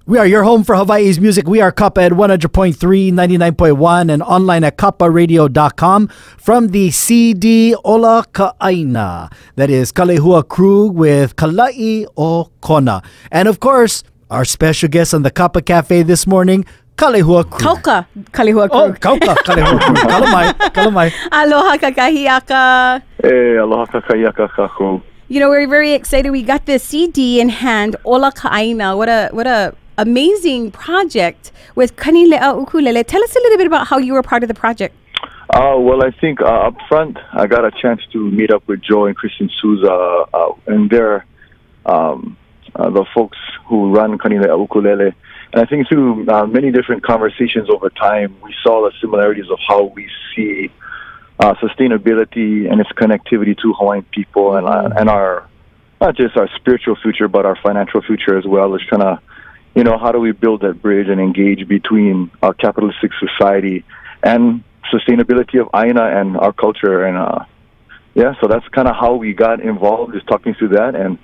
We are your home for Hawaii's music. We are Kapa at 100.3, 99.1, and online at kaparadio.com from the CD Ola Ka'aina. That is Kalehua Krug with Kalai o Kona. And of course, our special guest on the Kapa Cafe this morning, Kalehua Krug. Kauka Kalehua Krug. Oh, Kauka Kalehua Krug. Kalamai. Aloha kakahiaka. Hey, aloha kakahiaka kako. You know, we're very excited. We got the CD in hand, Ola Ka'aina. What a amazing project with Kanilea Ukulele. Tell us a little bit about how you were part of the project. Well, I think up front, I got a chance to meet up with Joe and Kristen Souza, and they're the folks who run Kanilea Ukulele. And I think through many different conversations over time, we saw the similarities of how we see sustainability and its connectivity to Hawaiian people and our, not just our spiritual future, but our financial future as well. Is trying to, you know, how do we build that bridge and engage between our capitalistic society and sustainability of Aina and our culture? And so that's kind of how we got involved, is talking through that, and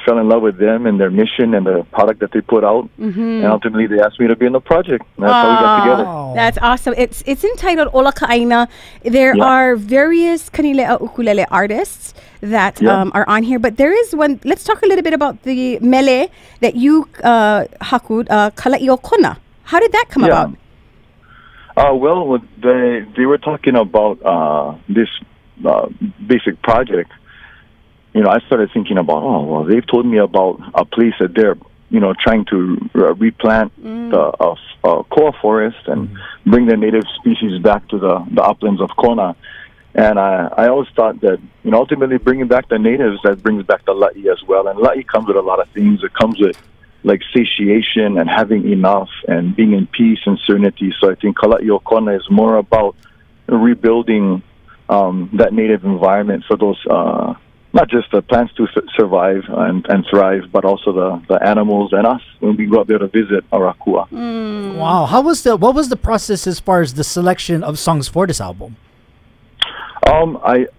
fell in love with them and their mission and the product that they put out. And ultimately they asked me to be in the project. And that's how we got together. That's awesome. It's entitled Ola Ka'aina. There are various Kanilea Ukulele artists that are on here, but there is one. Let's talk a little bit about the mele that you hakud, Kalai o Kona. How did that come about? Well, they were talking about this basic project. You know, I started thinking about, they've told me about a place that they're, you know, trying to replant the koa forest and bring the native species back to the uplands of Kona. And I always thought that, you know, ultimately bringing back the natives, that brings back the la'i as well. And la'i comes with a lot of things. It comes with, like, satiation and having enough and being in peace and serenity. So I think Kalai o Kona is more about rebuilding that native environment for those not just the plants to survive and thrive, but also the animals and us when we go out there to visit our akua. Wow. What was the process as far as the selection of songs for this album?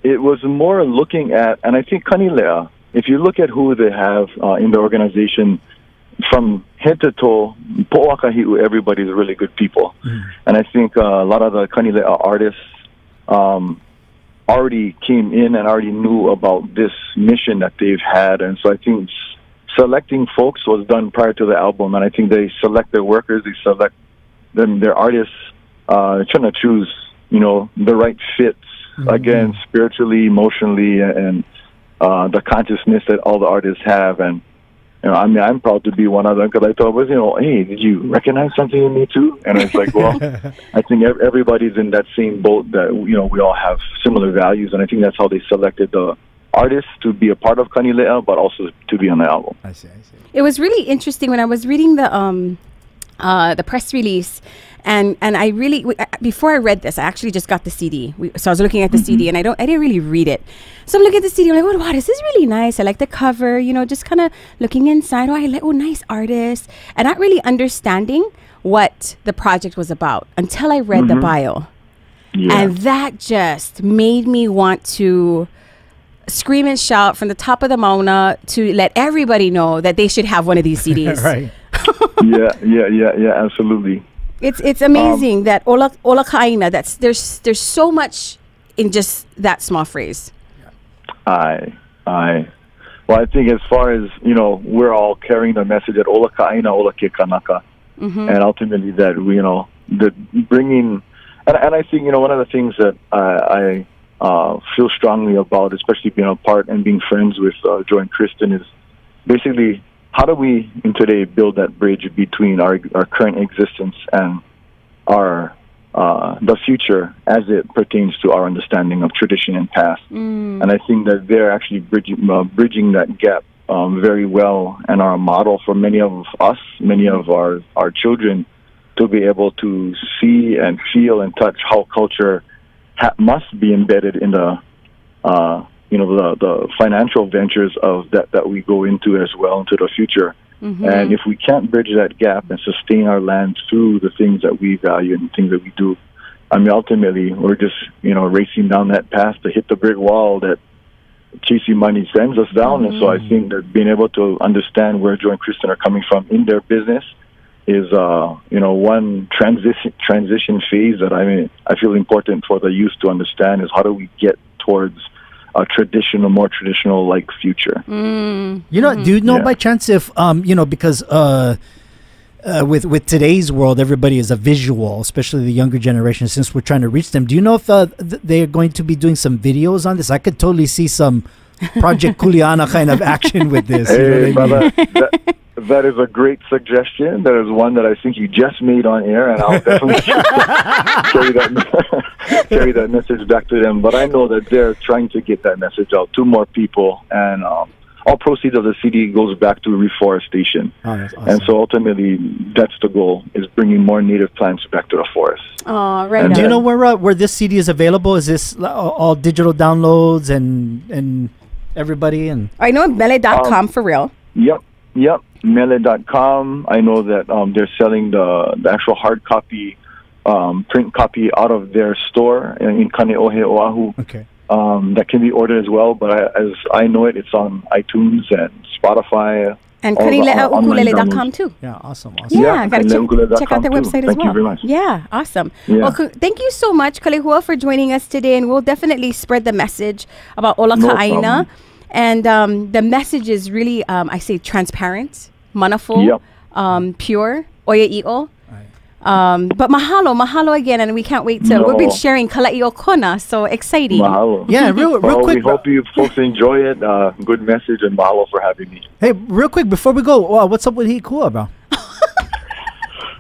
It was more looking at, and I think Kanilea, if you look at who they have in the organization, from head to toe, po'akahi'u, everybody's really good people. And I think a lot of the Kanilea artists already came in and already knew about this mission that they've had. And so I think selecting folks was done prior to the album, and I think they select their workers, they select their artists, trying to choose, you know, the right fits, again, spiritually, emotionally, and the consciousness that all the artists have. And, you know, I mean, I'm proud to be one of them, because I thought, you know, hey, did you recognize something in me too? And it's like, well, I think everybody's in that same boat, that, you know, we all have similar values, and I think that's how they selected the artists to be a part of Kanilea, but also to be on the album. I see. It was really interesting when I was reading the press release. And I really, before I read this, I actually just got the CD. So I was looking at the CD, and I didn't really read it. So I'm looking at the CD, I'm like, wow, this is really nice. I like the cover, you know, just kind of looking inside. Nice artist. And not really understanding what the project was about until I read the bio. And that just made me want to scream and shout from the top of the Mauna to let everybody know that they should have one of these CDs. Right. Yeah, absolutely. It's amazing that Ola Ka'aina, there's so much in just that small phrase. Well, I think as far as, you know, we're all carrying the message that Ola Ka'aina, Ola Ke Kanaka, and ultimately that we, you know, the bringing, and I think, you know, one of the things that I feel strongly about, especially being a part and being friends with Joe and Kristen, is basically, how do we, in today, build that bridge between our current existence and our the future as it pertains to our understanding of tradition and past? And I think that they're actually bridging that gap very well, and are a model for many of us, many of our children, to be able to see and feel and touch how culture must be embedded in the you know, the financial ventures of that we go into as well into the future. And if we can't bridge that gap and sustain our land through the things that we value and the things that we do, I mean, ultimately, we're just, you know, racing down that path to hit the brick wall that Chasing Money sends us down. And so I think that being able to understand where Joe and Kristen are coming from in their business is, one transition phase that I feel important for the youth to understand is how do we get towards a more traditional like future. Do you know by chance if because with today's world, everybody is a visual, especially the younger generation. Since we're trying to reach them, do you know if they're going to be doing some videos on this? I could totally see some Project Kuleana kind of action with this. Hey, brother, that is a great suggestion. That is one that I think you just made on air, and I'll definitely carry that message back to them. But I know that they're trying to get that message out to more people, and all proceeds of the CD goes back to reforestation. Oh, that's awesome. And so ultimately, that's the goal, is bringing more native plants back to the forest. Oh, right. And do you know where this CD is available? Is this all digital downloads and everybody? And I know Mele.com for real. Yep. Mele.com. I know that they're selling the actual hard copy, print copy out of their store in Kaneohe, Oahu. Okay. That can be ordered as well, but as I know it, it's on iTunes and Spotify. And Kanile'aukulele.com too. Yeah, awesome. Yeah, gotta check out their website as well. Thank you very much. Yeah, awesome. Yeah. Well, thank you so much, Kalehua, for joining us today, and we'll definitely spread the message about Ola Ka'aina. And the message is really, I say, transparent, manaful, pure, oya'i'o. But mahalo again, and we can't wait to. We've been sharing kala'i'o kona, so exciting. Mahalo. Yeah, real quick. We hope you folks enjoy it. Good message, and mahalo for having me. Hey, real quick before we go, what's up with Hi'ikua, bro?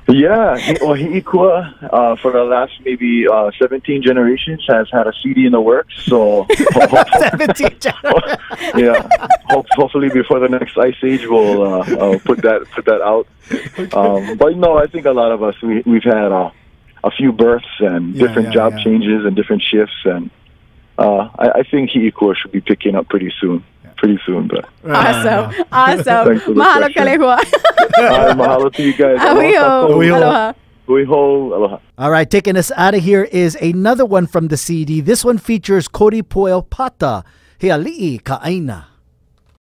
Yeah, Hi'ikua for the last maybe 17 generations has had a CD in the works. So 17 generations. Yeah, hopefully before the next ice age we'll put that out. But no, I think a lot of us we've had a few births and different job changes and different shifts, and I think Hi'ikua should be picking up pretty soon. But awesome. Mahalo, Kalehua. Mahalo to you guys. Aloha. Aloha. All right, taking us out of here is another one from the CD. This one features Kori Poel Pata, He Ali'i Ka'aina.